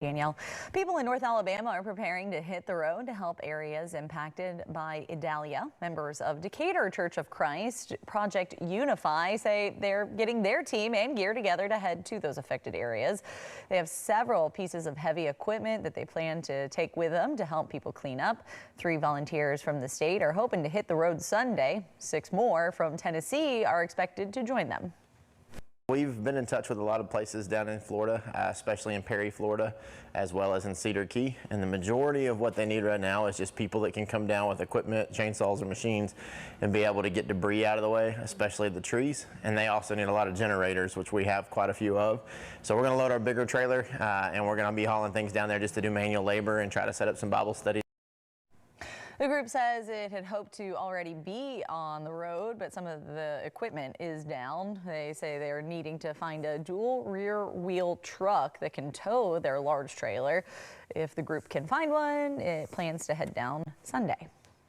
Danielle, people in North Alabama are preparing to hit the road to help areas impacted by Idalia. Members of Decatur Church of Christ Project Unify say they're getting their team and gear together to head to those affected areas. They have several pieces of heavy equipment that they plan to take with them to help people clean up. 3 volunteers from the state are hoping to hit the road Sunday. 6 more from Tennessee are expected to join them. We've been in touch with a lot of places down in Florida, especially in Perry, Florida, as well as in Cedar Key. And the majority of what they need right now is just people that can come down with equipment, chainsaws or machines, and be able to get debris out of the way, especially the trees. And they also need a lot of generators, which we have quite a few of. So we're going to load our bigger trailer and we're going to be hauling things down there just to do manual labor and try to set up some Bible studies. The group says it had hoped to already be on the road, but some of the equipment is down. They say they're needing to find a dual rear wheel truck that can tow their large trailer. If the group can find one, it plans to head down Sunday.